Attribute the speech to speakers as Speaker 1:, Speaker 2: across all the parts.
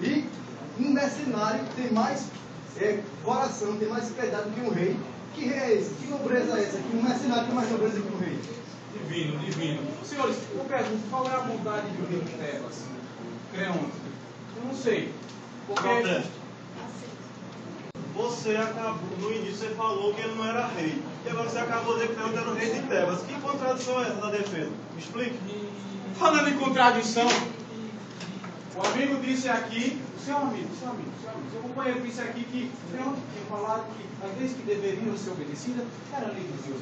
Speaker 1: E um mercenário tem mais coração, tem mais piedade do que um rei. Que rei é esse? Que nobreza é essa? Que um mercenário tem mais nobreza que um rei?
Speaker 2: Divino, divino. Senhores, eu pergunto, qual é a vontade do rei de Tebas? Creonte? Eu não sei. Porque...
Speaker 3: Protesto. Você acabou, no início você falou que ele não era rei. E agora você acabou de dizer que Creonte era o rei de Tebas. Que contradição é essa da defesa? Me explique.
Speaker 2: Falando em contradição, o amigo disse aqui, seu amigo, seu companheiro disse aqui que Creonte tinha falado que as leis que deveriam ser obedecidas eram a lei de Deus.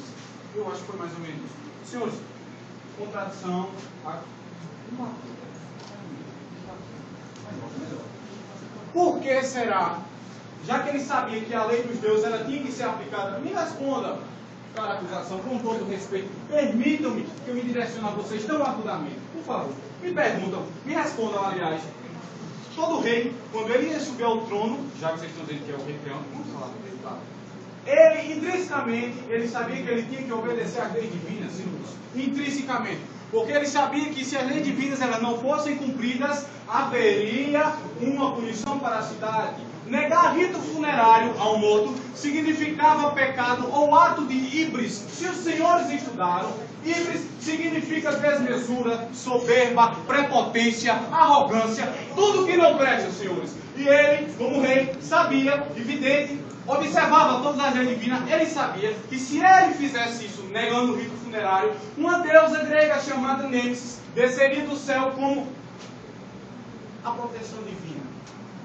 Speaker 2: Eu acho que foi mais ou menos isso. Senhores, contradição, por que será? Já que ele sabia que a lei dos deuses ela tinha que ser aplicada, me responda, cara, acusação, com todo respeito. Permitam-me que eu me direcione a vocês tão agudamente. Por favor, me perguntam, me respondam, aliás. Todo rei, quando ele ia subir ao trono, já que vocês estão dizendo que é o rei Creonte, vamos falar do resultado. Ele, intrinsecamente, ele sabia que ele tinha que obedecer às leis divinas, intrinsecamente. Porque ele sabia que se as leis divinas elas não fossem cumpridas, haveria uma punição para a cidade. Negar rito funerário ao morto significava pecado ou ato de híbris. Se os senhores estudaram, híbris significa desmesura, soberba, prepotência, arrogância, tudo que não presta, senhores. E ele, como rei, sabia, evidente, observava todas as leis divinas, ele sabia que se ele fizesse isso, negando o rito funerário, uma deusa grega chamada Nêmesis desceria do céu como a proteção divina.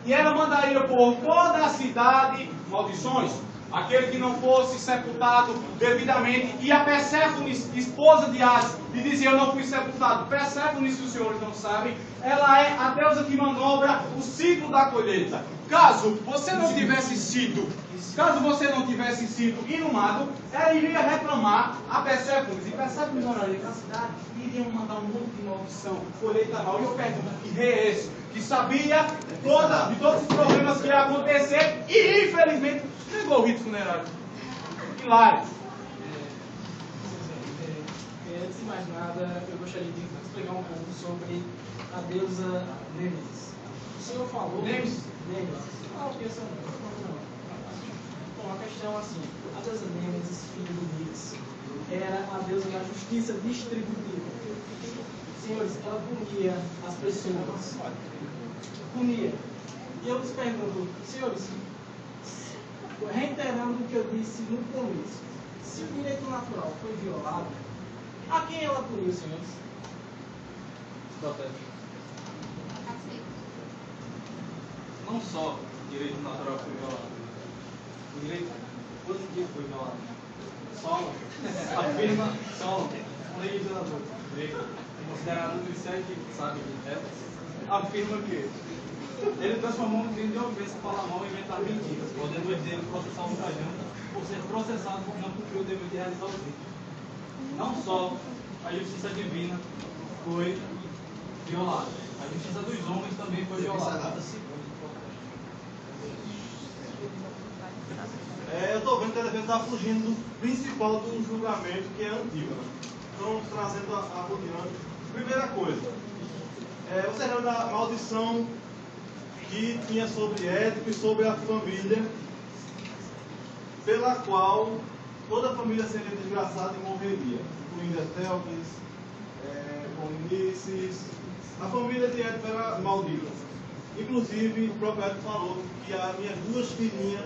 Speaker 2: E ela mandaria por toda a cidade maldições. Aquele que não fosse sepultado devidamente. E a Perséfone, esposa de Hades, lhe dizia: eu não fui sepultado. Perséfone, se os senhores não sabem, ela é a deusa que manobra o ciclo da colheita. Caso você não tivesse sido inumado, ela iria reclamar a Perséfone. E Perséfone moraria na cidade e iriam mandar um monte de maldição, colheita mal. E eu pergunto: que rei é esse? Que sabia de todos os problemas que ia acontecer e, infelizmente, negou o rito funerário. Hilário.
Speaker 4: Antes de mais nada, eu gostaria de explicar um pouco sobre a deusa Nêmesis. O senhor falou...
Speaker 2: Nêmesis?
Speaker 4: Ah, o que é essa? Bom, a questão é assim: a deusa Nêmesis, filha de Nix, era a deusa da justiça distributiva. Senhores, ela punia as pessoas. Punia. E eu lhes pergunto, senhores, reiterando o que eu disse no começo, se o direito natural foi violado, a quem ela puniu, senhores?
Speaker 5: Não só o direito natural foi violado, o direito positivo foi violado. Solon afirma, legislador grego, considerado um dos 7 sábios de Tebas, afirma que ele transformou um crime de ofensa falar mal e inventar mentiras, podendo ele processar o Trajano por ser processado por não cumprir o dever de realizar o crime. Não só a justiça divina foi violada, a justiça dos homens também foi violada.
Speaker 3: Eu estou vendo que a defesa está fugindo do principal do julgamento, que é a Antígona. Então, trazendo a adiante. Primeira coisa, você lembra da maldição que tinha sobre Édipo e sobre a família, pela qual toda a família seria desgraçada e morreria, incluindo Etelpis, Polinices. A família de Édipo era maldita. Inclusive, o próprio Édipo falou que as minhas duas filhinhas,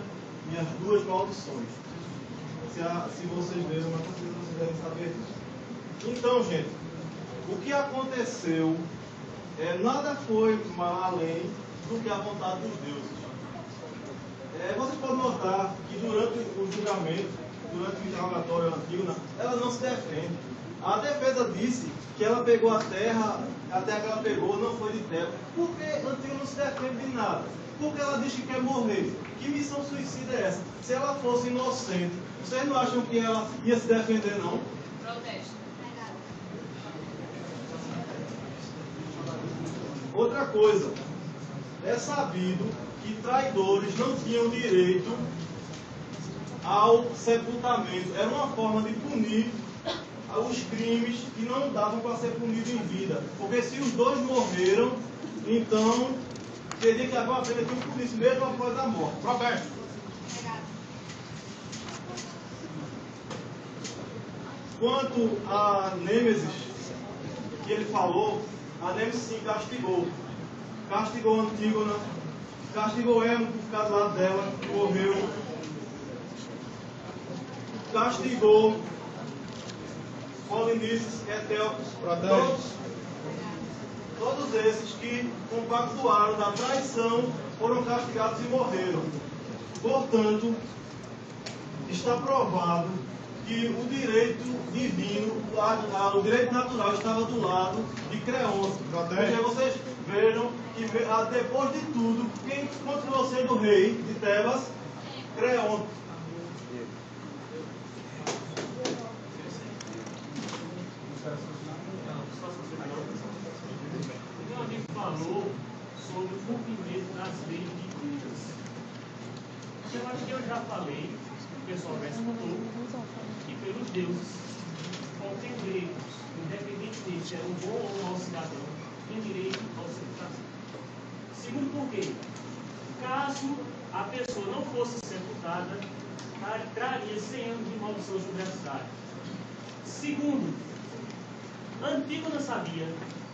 Speaker 3: minhas duas maldições. Se vocês leram, mas vocês devem saber disso. Então, gente, o que aconteceu nada foi além do que a vontade dos deuses. Vocês podem notar que durante o julgamento, durante o interrogatório Antígona, ela não se defende. A defesa disse que ela pegou a terra que ela pegou não foi de Tebas. Por que Antígona não se defende de nada? Porque ela diz que quer morrer. Que missão suicida é essa? Se ela fosse inocente, vocês não acham que ela ia se defender, não?
Speaker 6: Protesto.
Speaker 3: Outra coisa, é sabido que traidores não tinham direito ao sepultamento. Era uma forma de punir os crimes que não davam para ser punidos em vida. Porque se os dois morreram, então teria que haver uma pena de um por isso mesmo após a morte.
Speaker 2: Roberto.
Speaker 3: Quanto a Nêmesis, que ele falou, a Nêmesis sim castigou. Castigou Antígona, castigou Hermo por ficar do lado dela, que morreu. Castigou Polinices, Etéocles, todos esses que compactuaram da traição foram castigados e morreram. Portanto, está provado que o direito divino, o direito natural estava do lado de Creonte. Porque vocês vejam que depois de tudo, quem continuou sendo rei de Tebas? Creonte.
Speaker 6: Então a gente falou sobre o cumprimento das leis divinas. Eu acho que eu já falei, o pessoal já escutou, que pelos deuses, qualquer direito, independente se é um bom ou um mau cidadão, tem direito ao seu casamento. Segundo, por quê? Caso a pessoa não fosse sepultada, traria 100 anos de maldição sobre a cidade. Segundo, Antígona sabia,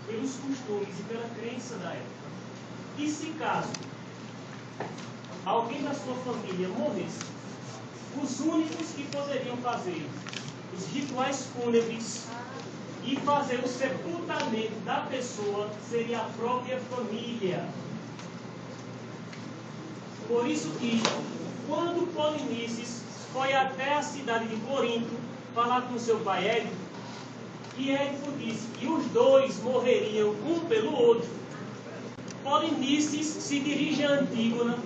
Speaker 6: pelos costumes e pela crença da época, que se caso alguém da sua família morresse, os únicos que poderiam fazer os rituais fúnebres e fazer o sepultamento da pessoa seria a própria família. Por isso que, quando Polinices foi até a cidade de Corinto falar com seu pai Édipo, e Édipo disse que os dois morreriam um pelo outro, Polinices se dirige a Antígona,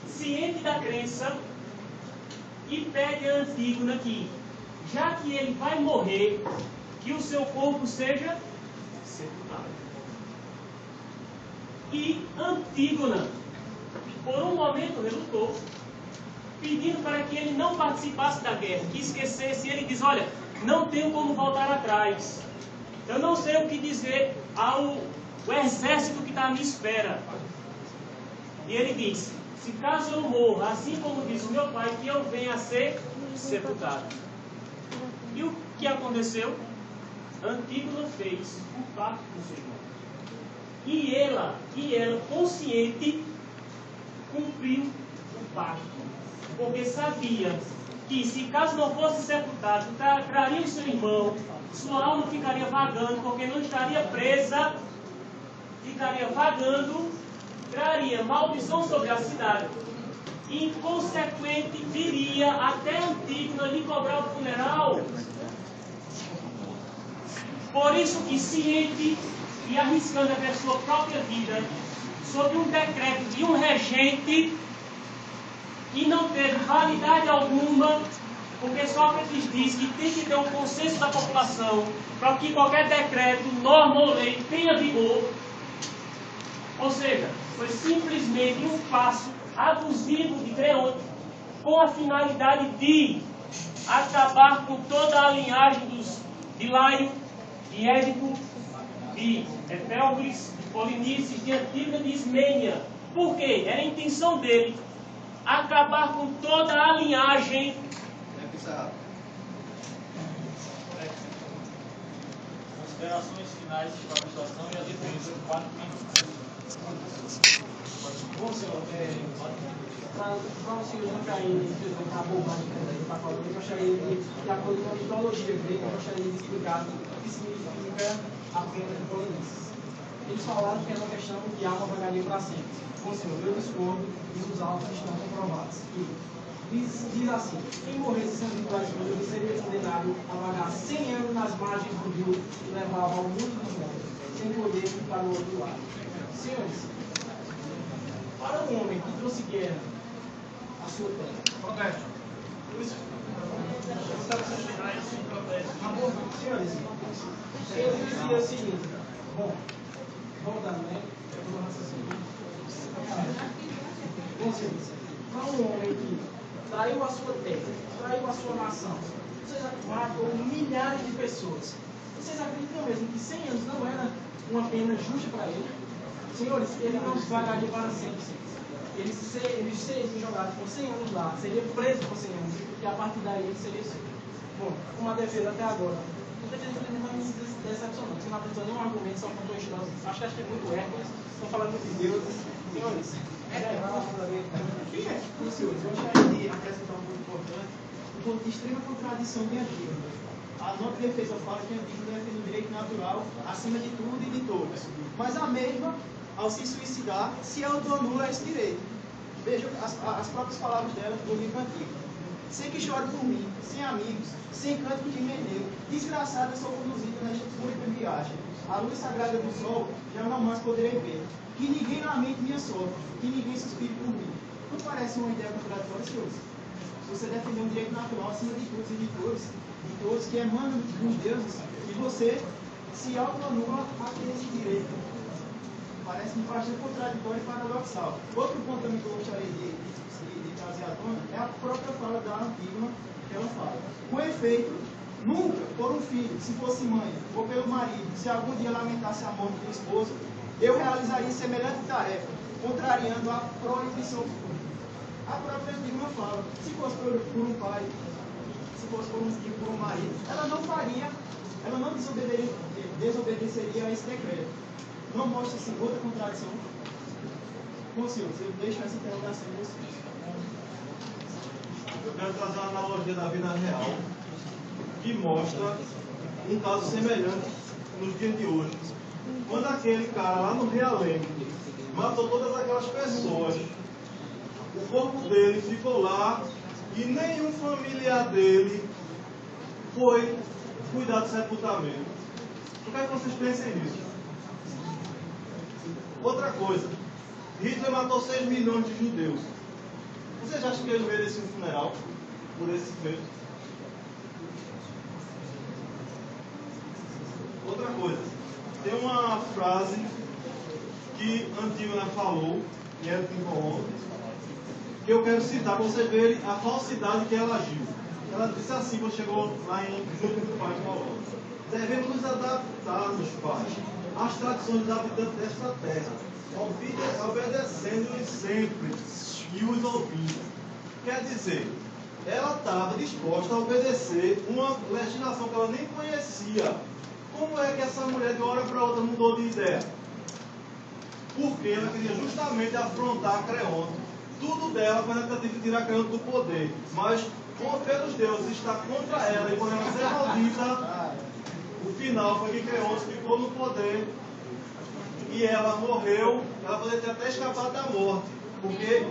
Speaker 6: ciente da crença, e pede a Antígona que, já que ele vai morrer, que o seu corpo seja sepultado. E Antígona, por um momento, relutou, pedindo para que ele não participasse da guerra, que esquecesse. Ele diz: olha, não tenho como voltar atrás. Eu não sei o que dizer ao exército que está à minha espera. E ele diz: se caso eu morra, assim como disse meu pai, que eu venha a ser sepultado. E o que aconteceu? Antígona fez o pacto com seu irmão. E ela, consciente, cumpriu o pacto. Porque sabia que, se caso não fosse sepultado, traria o seu irmão, sua alma ficaria vagando, porque não estaria presa, ficaria vagando, traria maldição sobre a cidade. E, inconsequente, viria até Antígona lhe cobrar o funeral. Por isso que, ciente e arriscando até sua própria vida, sob um decreto de um regente que não teve validade alguma, porque Sócrates diz que tem que ter um consenso da população para que qualquer decreto, norma ou lei tenha vigor. Ou seja, foi simplesmente um passo abusivo de Creonte, com a finalidade de acabar com toda a linhagem de Laio, de Édipo, de Etéocles, de Polinices, de Antígona, de Ismênia. Por quê? Era a intenção dele acabar com toda a linhagem.
Speaker 5: Considerações finais para a situação e a defesa de 4 minutos.
Speaker 4: Bom, senhor, para o senhor não cair na bobagem que ele está falando, eu gostaria de acordo com a mitologia grega, eu gostaria de explicar o que significa a pena de Polinices. Eles falaram que é uma questão de alma vagaria para sempre. Bom, senhor, eu discordo e os autos estão comprovados. Diz assim: quem morresse sem rituais fúnebres seria condenado a vagar 100 anos nas margens do rio que levava ao mundo dos mortos, sem poder ir para o outro lado. Senhores, para um homem que trouxe guerra à sua terra,
Speaker 2: Roberto.
Speaker 4: senhores, ele dizia o seguinte: bom, voltando, né? Eu estou raciocínio. Bom, senhores, para um homem que traiu a sua terra, traiu a sua nação, vocês matou milhares de pessoas. Vocês acreditam mesmo que 100 anos não era uma pena justa para ele? Senhores, ele não vagaria para sempre. Ele seria jogado por 100 anos lá, seria preso por 100 anos, e a partir daí ele seria solto. Bom, uma defesa até agora. A defesa dele não me decepcionou. Você não apresentou nenhum argumento, só contou histórias. Acho que achei muito Hércules, estão falando muito de deuses. Senhores, senhores, eu gostaria de acrescentar um ponto importante, um ponto de extrema contradição de Antígona. A nota de defesa fala que Antígona defende o direito natural acima de tudo e de todos. Mas a mesma, ao se suicidar, se autoanula esse direito. Vejam as próprias palavras dela do livro antigo. Sei que choro por mim, sem amigos, sem canto de meneu, desgraçada sou conduzida nesta única viagem. A luz sagrada do sol já não mais poderei ver. Que ninguém lamente minha sorte, que ninguém suspire por mim. Não parece uma ideia contraditória, senhores? Você defender um direito natural acima de todos e de todos, que emana dos deuses, e você se autoanula a ter esse direito. Parece-me bastante contraditório e paradoxal. Outro ponto também que eu gostaria de trazer à tona é a própria fala da Antígona, que ela fala. Com efeito, nunca, por um filho, se fosse mãe, ou pelo marido, se algum dia lamentasse a morte do esposo, eu realizaria semelhante tarefa, contrariando a proibição futura. A própria Antígona fala, se fosse por um pai, se fosse por um filho, por um marido, ela não faria, ela não desobedeceria a esse decreto. Não mostra assim outra contradição? Bom, senhores, eu deixo essa interrogação em vocês.
Speaker 3: Eu quero trazer uma analogia da vida real que mostra um caso semelhante nos dias de hoje. Quando aquele cara lá no Realengo matou todas aquelas pessoas, o corpo dele ficou lá e nenhum familiar dele foi cuidar do sepultamento. Eu quero que vocês pensem nisso. Outra coisa, Hitler matou 6 milhões de judeus. Vocês acham que ele merecia um funeral por esse feito? Outra coisa, tem uma frase que Antígona falou, em Antígona, que eu quero citar para vocês verem a falsidade que ela agiu. Ela disse assim, quando chegou lá em Núcleo do Pai Paulo: devemos nos adaptar, meus pais, às tradições dos habitantes desta terra, obedecendo-lhes sempre e os ouvindo. Quer dizer, ela estava disposta a obedecer uma legislação que ela nem conhecia. Como é que essa mulher de uma hora para outra mudou de ideia? Porque ela queria justamente afrontar Creonte. Tudo dela foi na tentativa de tirar Creonte do poder. Mas, pelos deuses, está contra ela, e por ela ser maldita, o final foi que Creonte ficou no poder e ela morreu. Ela poderia ter até escapado da morte, porque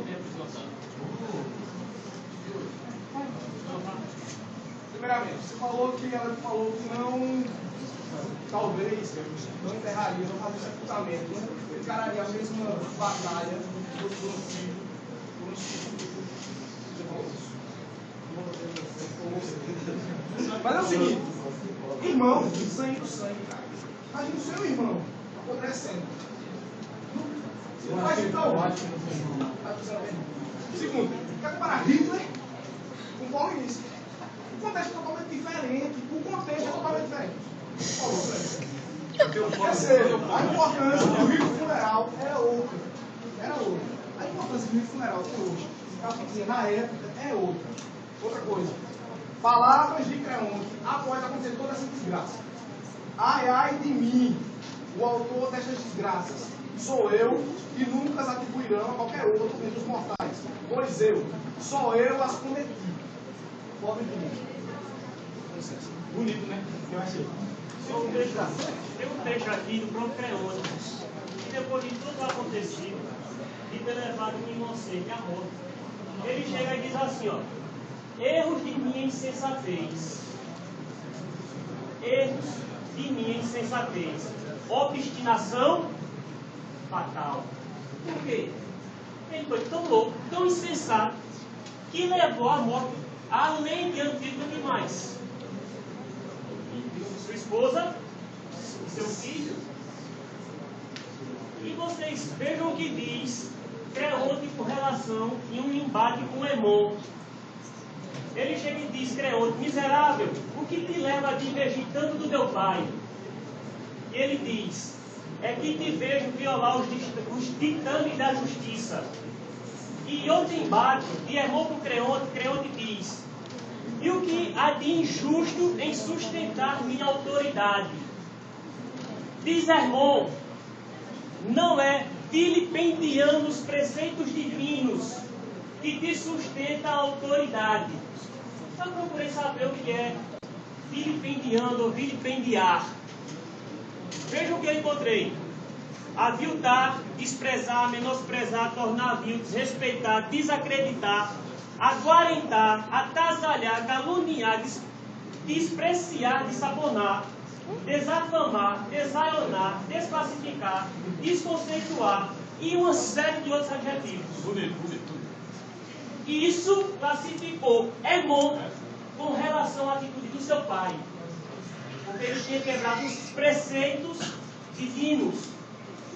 Speaker 2: primeiramente, você falou que ela falou que não, talvez, não enterraria, não fazia sepultamento, não encararia a mesma batalha por um filho, por um filho. Mas é o seguinte, irmão, sangue do sangue, cara. Imagina o seu irmão apodrecendo. Você não vai ficar o segundo, quer comparar Hitler com Paulo Início. O contexto é totalmente diferente. O contexto é totalmente diferente. Terceiro, a importância do rito funeral era outra. Era outra. A importância do rito funeral de hoje, na época, é outra. Outra coisa. Palavras de Creonte após acontecer toda essa desgraça. Ai, ai de mim, o autor destas desgraças. Sou eu e nunca as atribuirão a qualquer outro entre os mortais. Pois eu, só eu as cometi. Pobre de mim. Bonito, né? Eu achei.
Speaker 6: Tem um trecho aqui do próprio Creonte, que depois de tudo acontecido, de ter levado um inocente à morte, ele chega e diz assim, ó: erros de minha insensatez. Erros de minha insensatez. Obstinação fatal. Por quê? Ele foi tão louco, tão insensato, que levou à morte, além de Antígona, demais. Sua esposa e seu filho. E vocês vejam o que diz Creonte com relação em um embate com Hemon. Ele chega e diz: Creonte, miserável, o que te leva a divergir tanto do teu pai? E ele diz: é que te vejo violar os ditames da justiça. E em outro embate, de irmão para o Creonte diz: e o que há de injusto em sustentar minha autoridade? Diz Hermon, não é vilipendiando os preceitos divinos que te sustenta a autoridade. Eu procurei saber o que é vilipendiando ou vilipendiar. Veja o que eu encontrei: aviltar, desprezar, menosprezar, tornar vil, desrespeitar, desacreditar, aguarentar, atasalhar, caluniar, despreciar, desabonar, desafamar, desaionar, desclassificar, desconceituar e uma série de outros adjetivos.
Speaker 2: Bonito.
Speaker 6: E isso classificou Hermon com relação à atitude do seu pai. Porque ele tinha quebrado os preceitos divinos.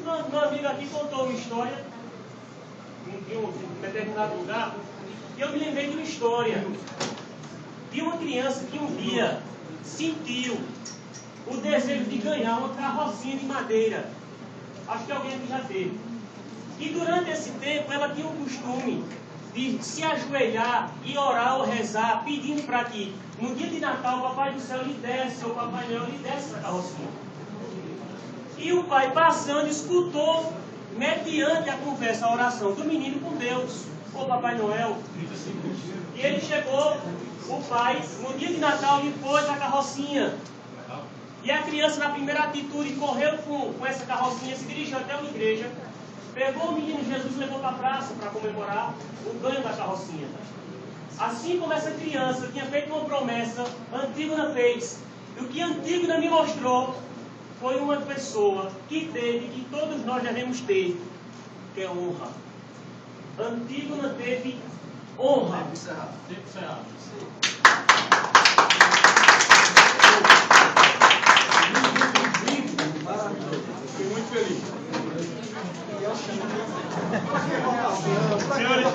Speaker 6: Meu amigo aqui contou uma história de um determinado lugar, e eu me lembrei de uma história de uma criança que um dia sentiu o desejo de ganhar uma carrocinha de madeira. Acho que alguém aqui já teve. E durante esse tempo ela tinha o costume de se ajoelhar e orar ou rezar, pedindo para que no dia de Natal o Papai do Céu lhe desse, ou o Papai Noel lhe desse essa carrocinha. E o pai passando escutou, mediante a conversa, a oração do menino com Deus, ou Papai Noel. E ele chegou, o pai, no dia de Natal, lhe pôs a carrocinha. E a criança, na primeira atitude, correu com essa carrocinha, se dirigiu até uma igreja, pegou o menino Jesus e levou para a praça para comemorar o ganho da carrocinha. Assim como essa criança tinha feito uma promessa, Antígona fez. E o que Antígona me mostrou foi uma pessoa que teve, que todos nós devemos ter, que é honra. Antígona teve honra.
Speaker 2: Tempo encerrado. Fiquei muito feliz.
Speaker 6: Senhores,